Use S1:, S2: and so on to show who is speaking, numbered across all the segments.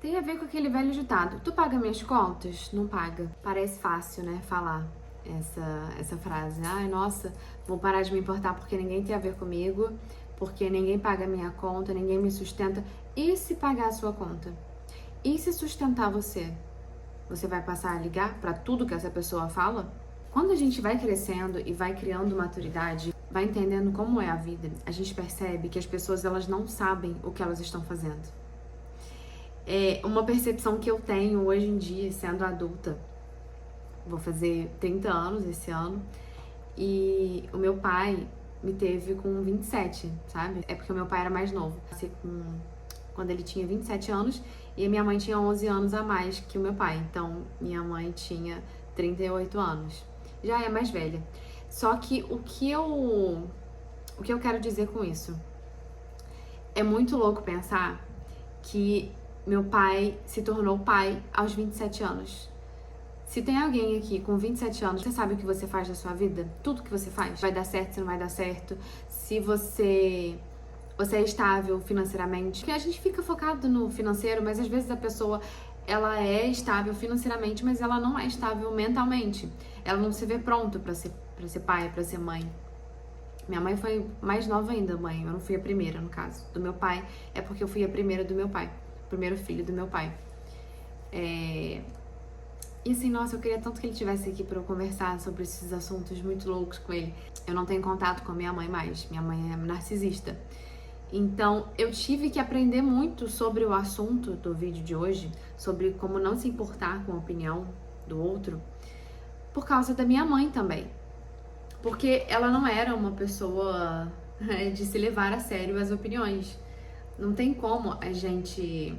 S1: Tem a ver com aquele velho ditado: tu paga minhas contas? Não paga. Parece fácil, né, falar essa frase. Ai, nossa, vou parar de me importar porque ninguém tem a ver comigo, porque ninguém paga a minha conta, ninguém me sustenta. E se pagar a sua conta? E se sustentar você? Você vai passar a ligar pra tudo que essa pessoa fala? Quando a gente vai crescendo e vai criando maturidade, vai entendendo como é a vida, a gente percebe que as pessoas, elas não sabem o que elas estão fazendo. É uma percepção que eu tenho hoje em dia, sendo adulta. Vou fazer 30 anos esse ano. E o meu pai me teve com 27, sabe? É porque o meu pai era mais novo. Nasci quando ele tinha 27 anos e a minha mãe tinha 11 anos a mais que o meu pai. Então, minha mãe tinha 38 anos. Já é mais velha. Só que o que eu quero dizer com isso? É muito louco pensar que meu pai se tornou pai aos 27 anos. Se tem alguém aqui com 27 anos, você sabe o que você faz da sua vida? Tudo que você faz. Vai dar certo, se não vai dar certo. Se você é estável financeiramente. Porque a gente fica focado no financeiro, mas às vezes a pessoa, ela é estável financeiramente, mas ela não é estável mentalmente. Ela não se vê pronta pra ser pai, pra ser mãe. Minha mãe foi mais nova ainda, mãe. Eu não fui a primeira, no caso. Do meu pai, é porque eu fui a primeira do meu pai. O primeiro filho do meu pai. E assim, nossa, eu queria tanto que ele estivesse aqui pra eu conversar sobre esses assuntos muito loucos com ele. Eu não tenho contato com a minha mãe mais. Minha mãe é narcisista. Então, eu tive que aprender muito sobre o assunto do vídeo de hoje, sobre como não se importar com a opinião do outro, por causa da minha mãe também. Porque ela não era uma pessoa de se levar a sério as opiniões. Não tem como a gente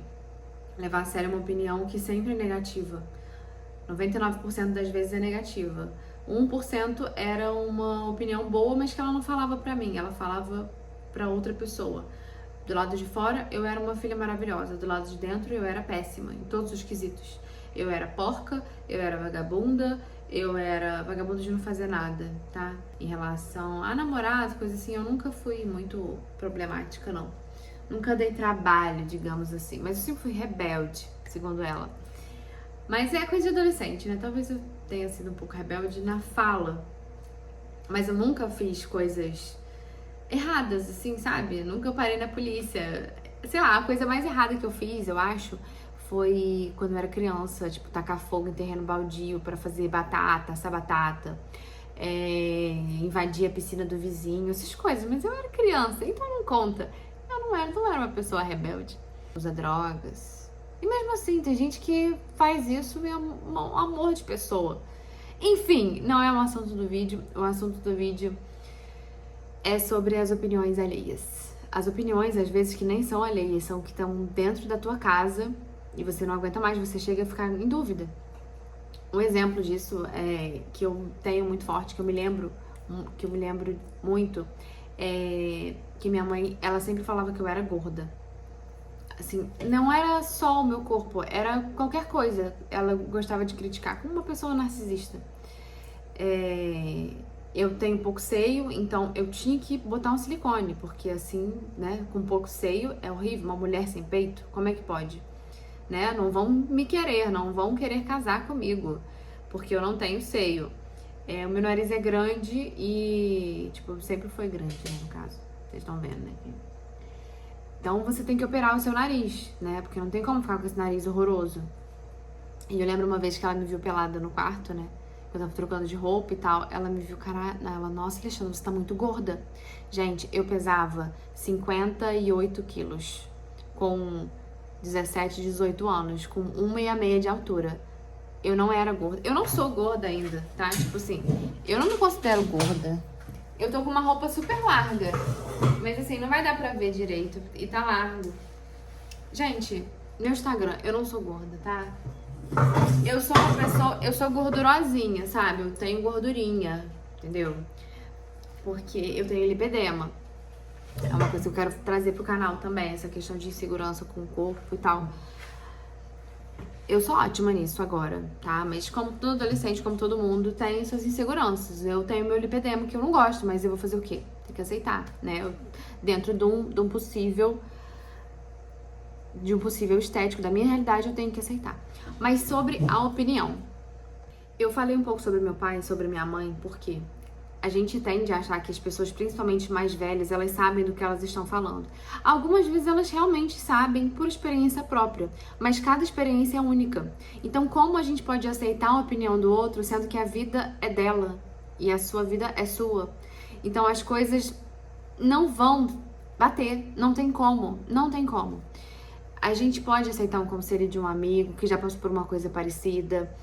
S1: levar a sério uma opinião que sempre é negativa. 99% das vezes é negativa. 1% era uma opinião boa, mas que ela não falava pra mim, ela falava pra outra pessoa. Do lado de fora, eu era uma filha maravilhosa. Do lado de dentro, eu era péssima, em todos os quesitos. Eu era porca, eu era vagabunda, eu era vagabunda de não fazer nada, tá? Em relação a namorado, coisa assim, eu nunca fui muito problemática, não. Nunca dei trabalho, digamos assim. Mas eu sempre fui rebelde, segundo ela. Mas é coisa de adolescente, né? Talvez eu tenha sido um pouco rebelde na fala. Mas eu nunca fiz coisas erradas, assim, sabe? Nunca parei na polícia. Sei lá, a coisa mais errada que eu fiz, eu acho, foi quando eu era criança, tipo, tacar fogo em terreno baldio pra fazer batata, assar batata, invadir a piscina do vizinho, essas coisas. Mas eu era criança, então não conta. Eu não era uma pessoa rebelde. Usa drogas. E mesmo assim, tem gente que faz isso e é um amor de pessoa. Enfim, não é o assunto do vídeo. O assunto do vídeo é sobre as opiniões alheias. As opiniões, às vezes, que nem são alheias, são que estão dentro da tua casa e você não aguenta mais, você chega a ficar em dúvida. Um exemplo disso que eu tenho muito forte, que eu me lembro muito, é que minha mãe, ela sempre falava que eu era gorda. Assim, não era só o meu corpo, era qualquer coisa. Ela gostava de criticar, como uma pessoa narcisista. Eu tenho pouco seio, então eu tinha que botar um silicone, porque assim, né, com pouco seio é horrível, uma mulher sem peito, como é que pode? Né? Não vão me querer, não vão querer casar comigo, porque eu não tenho seio. O meu nariz é grande e, tipo, sempre foi grande, né, no caso. Vocês estão vendo, né? Então você tem que operar o seu nariz, né? Porque não tem como ficar com esse nariz horroroso. E eu lembro uma vez que ela me viu pelada no quarto, né? Eu tava trocando de roupa e tal. Ela me viu, ela, nossa, Alexandra, você tá muito gorda. Gente, eu pesava 58 quilos com 17, 18 anos, com 1,66 de altura. Eu não era gorda. Eu não sou gorda ainda, tá? Tipo assim, eu não me considero gorda. Eu tô com uma roupa super larga. Mas assim, não vai dar pra ver direito. E tá largo. Gente, meu Instagram, eu não sou gorda, tá? Eu sou uma pessoa, eu sou gordurosinha, sabe? Eu tenho gordurinha, entendeu? Porque eu tenho lipedema. É uma coisa que eu quero trazer pro canal também, essa questão de insegurança com o corpo e tal. Eu sou ótima nisso agora, tá? Mas como todo adolescente, como todo mundo, tem suas inseguranças. Eu tenho meu lipedema, que eu não gosto, mas eu vou fazer o quê? Tem que aceitar, né? Dentro de um possível de um possível estético, da minha realidade, eu tenho que aceitar. Mas sobre a opinião. Eu falei um pouco sobre meu pai, sobre minha mãe, porque a gente tende a achar que as pessoas, principalmente mais velhas, elas sabem do que elas estão falando. Algumas vezes elas realmente sabem por experiência própria, mas cada experiência é única. Então, como a gente pode aceitar a opinião do outro, sendo que a vida é dela e a sua vida é sua? Então, as coisas não vão bater, não tem como, não tem como. A gente pode aceitar um conselho de um amigo que já passou por uma coisa parecida,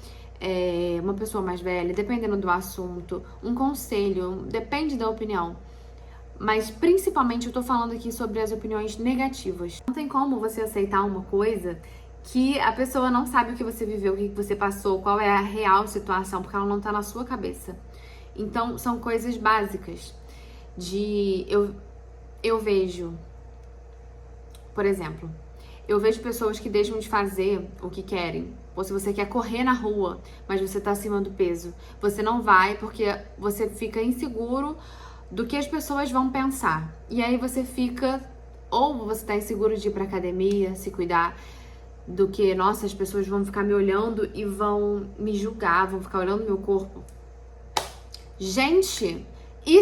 S1: uma pessoa mais velha, dependendo do assunto, um conselho, depende da opinião. Mas principalmente eu tô falando aqui sobre as opiniões negativas. Não tem como você aceitar uma coisa que a pessoa não sabe o que você viveu, o que você passou, qual é a real situação, porque ela não tá na sua cabeça. Então, são coisas básicas eu vejo, por exemplo, eu vejo pessoas que deixam de fazer o que querem. Ou se você quer correr na rua, mas você tá acima do peso, você não vai porque você fica inseguro do que as pessoas vão pensar. E aí você fica, ou você tá inseguro de ir pra academia, se cuidar, do que, nossa, as pessoas vão ficar me olhando e vão me julgar, vão ficar olhando meu corpo. Gente, e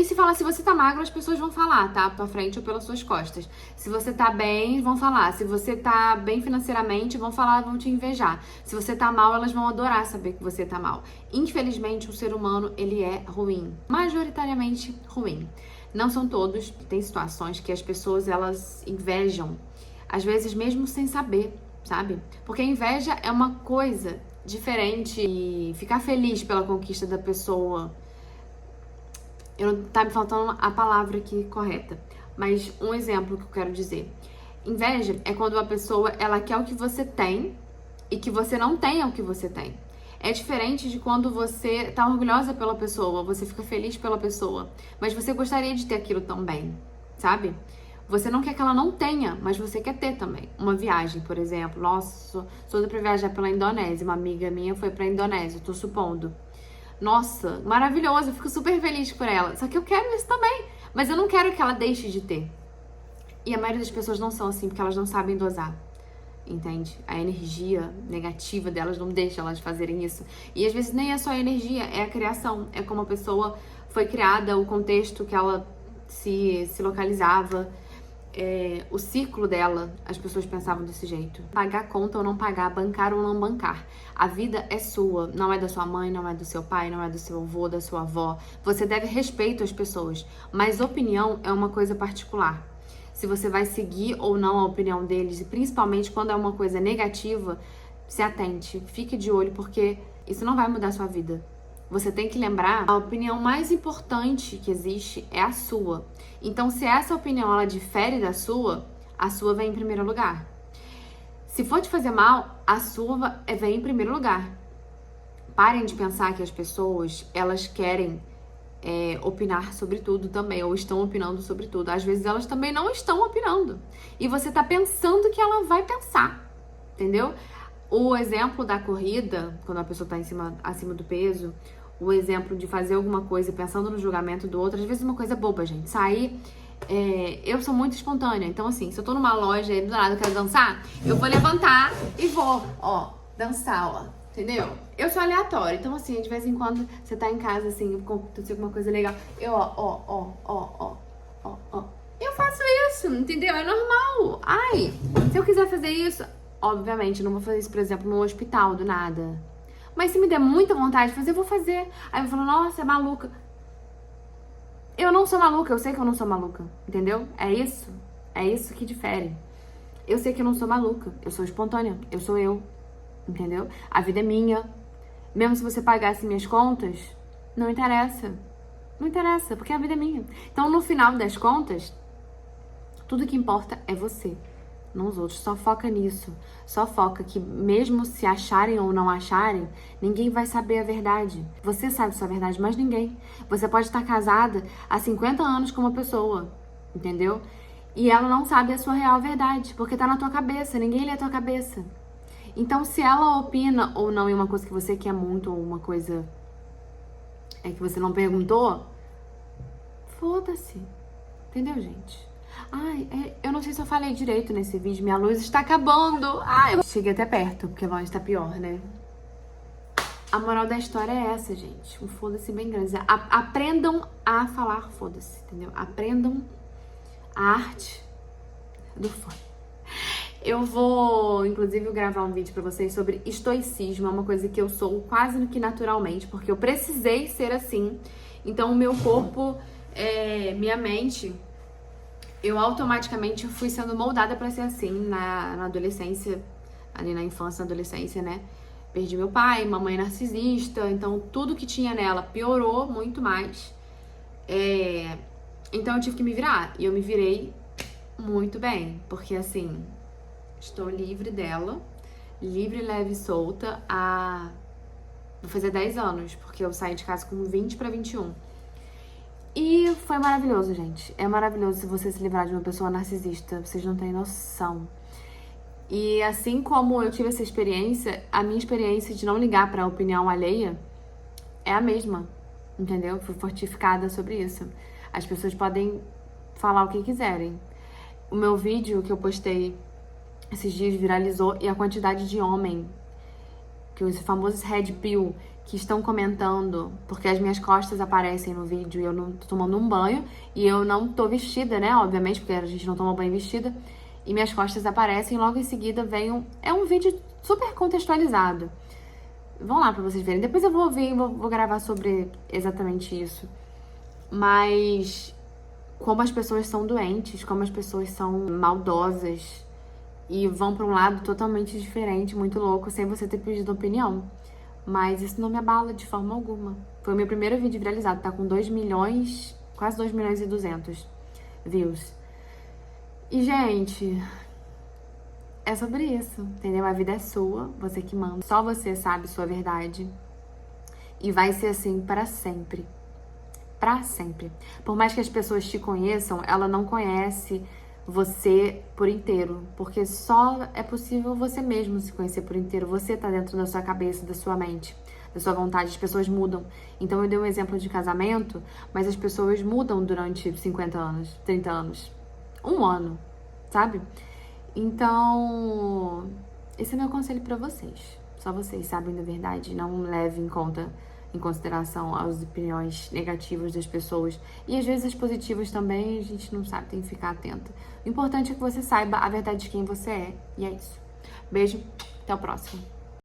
S1: se falar, se você tá magro, as pessoas vão falar, tá? Pra frente ou pelas suas costas. Se você tá bem, vão falar. Se você tá bem financeiramente, vão falar, vão te invejar. Se você tá mal, elas vão adorar saber que você tá mal. Infelizmente, o ser humano, ele é ruim. Majoritariamente ruim. Não são todos. Tem situações que as pessoas, elas invejam. Às vezes mesmo sem saber, sabe? Porque a inveja é uma coisa diferente e ficar feliz pela conquista da pessoa. Tá me faltando a palavra aqui correta, mas um exemplo que eu quero dizer. Inveja é quando a pessoa, ela quer o que você tem e que você não tenha o que você tem. É diferente de quando você tá orgulhosa pela pessoa, você fica feliz pela pessoa, mas você gostaria de ter aquilo também, sabe? Você não quer que ela não tenha, mas você quer ter também. Uma viagem, por exemplo. Nossa, sou doida pra viajar pela Indonésia. Uma amiga minha foi pra Indonésia, tô supondo. Nossa, maravilhoso, eu fico super feliz por ela. Só que eu quero isso também, mas eu não quero que ela deixe de ter. E a maioria das pessoas não são assim, porque elas não sabem dosar, entende? A energia negativa delas não deixa elas fazerem isso. E às vezes nem é só a energia, é a criação. É como a pessoa foi criada, o contexto que ela se localizava. O ciclo dela, as pessoas pensavam desse jeito. Pagar conta ou não pagar, bancar ou não bancar. A vida é sua, não é da sua mãe, não é do seu pai, não é do seu avô, da sua avó. Você deve respeito às pessoas, mas opinião é uma coisa particular. Se você vai seguir ou não a opinião deles, e principalmente quando é uma coisa negativa, se atente, fique de olho, porque isso não vai mudar a sua vida. Você tem que lembrar, a opinião mais importante que existe é a sua. Então, se essa opinião ela difere da sua, a sua vem em primeiro lugar. Se for te fazer mal, a sua vem em primeiro lugar. Parem de pensar que as pessoas, elas querem opinar sobre tudo também, ou estão opinando sobre tudo. Às vezes elas também não estão opinando. E você tá pensando que ela vai pensar, entendeu? O exemplo da corrida, quando a pessoa tá acima do peso, o exemplo de fazer alguma coisa pensando no julgamento do outro, às vezes é uma coisa boba, gente. Sair, eu sou muito espontânea, então assim, se eu tô numa loja e do nada eu quero dançar, eu vou levantar e vou, dançar, entendeu? Eu sou aleatória, então assim, de vez em quando você tá em casa, assim, aconteceu alguma coisa legal, eu, eu faço isso, entendeu? É normal. Ai, se eu quiser fazer isso, obviamente, eu não vou fazer isso, por exemplo, no hospital, do nada. Mas se me der muita vontade de fazer, eu vou fazer. Aí eu vou falar, nossa, é maluca. Eu não sou maluca, eu sei que eu não sou maluca, entendeu? É isso que difere. Eu sei que eu não sou maluca, eu sou espontânea, eu sou eu, entendeu? A vida é minha. Mesmo se você pagasse minhas contas, não interessa. Não interessa, porque a vida é minha. Então, no final das contas, tudo que importa é você, não os outros. Só foca nisso. Só foca que mesmo se acharem ou não acharem, ninguém vai saber a verdade. Você sabe sua verdade, mas ninguém. Você pode estar casada há 50 anos com uma pessoa, entendeu? E ela não sabe a sua real verdade, porque tá na tua cabeça, ninguém lê a tua cabeça. Então, se ela opina ou não em uma coisa que você quer muito, ou uma coisa que você não perguntou, foda-se. Entendeu, gente? Ai, eu não sei se eu falei direito nesse vídeo. Minha luz está acabando. Ai, eu cheguei até perto, porque longe tá pior, né? A moral da história é essa, gente. Um foda-se bem grande. Aprendam a falar foda-se, entendeu? Aprendam a arte do foda. Eu vou, inclusive, gravar um vídeo pra vocês sobre estoicismo. É uma coisa que eu sou quase que naturalmente, porque eu precisei ser assim. Então, o meu corpo, minha mente, eu automaticamente fui sendo moldada pra ser assim na adolescência, ali na infância, na adolescência, né? Perdi meu pai, mamãe narcisista, então tudo que tinha nela piorou muito mais. Então eu tive que me virar, e eu me virei muito bem, porque assim, estou livre dela, livre, leve e solta vou fazer 10 anos, porque eu saí de casa com 20 pra 21. E foi maravilhoso, gente. É maravilhoso se você se livrar de uma pessoa narcisista, vocês não têm noção. E assim como eu tive essa experiência, a minha experiência de não ligar pra opinião alheia é a mesma, entendeu? Fui fortificada sobre isso. As pessoas podem falar o que quiserem. O meu vídeo que eu postei esses dias viralizou, e a quantidade de homem, que os famosos red pill, que estão comentando, porque as minhas costas aparecem no vídeo e eu não tô tomando um banho, e eu não tô vestida, né, obviamente, porque a gente não toma banho vestida, e minhas costas aparecem, e logo em seguida vem é um vídeo super contextualizado. Vão lá pra vocês verem. Depois eu vou ouvir e vou gravar sobre exatamente isso. Mas como as pessoas são doentes, como as pessoas são maldosas e vão pra um lado totalmente diferente, muito louco, sem você ter pedido opinião. Mas isso não me abala de forma alguma. Foi o meu primeiro vídeo viralizado, tá com 2 milhões, quase 2 milhões e 200 views. E, gente, é sobre isso, entendeu? A vida é sua, você que manda. Só você sabe sua verdade. E vai ser assim para sempre. Pra sempre. Por mais que as pessoas te conheçam, ela não conhece você por inteiro. Porque só é possível você mesmo se conhecer por inteiro. Você tá dentro da sua cabeça, da sua mente, da sua vontade. As pessoas mudam. Então eu dei um exemplo de casamento, mas as pessoas mudam durante 50 anos, 30 anos. Um ano, sabe? Então, esse é meu conselho pra vocês. Só vocês sabem da verdade. Não leve em consideração as opiniões negativas das pessoas. E às vezes as positivas também, a gente não sabe, tem que ficar atenta. O importante é que você saiba a verdade de quem você é. E é isso. Beijo, até o próximo.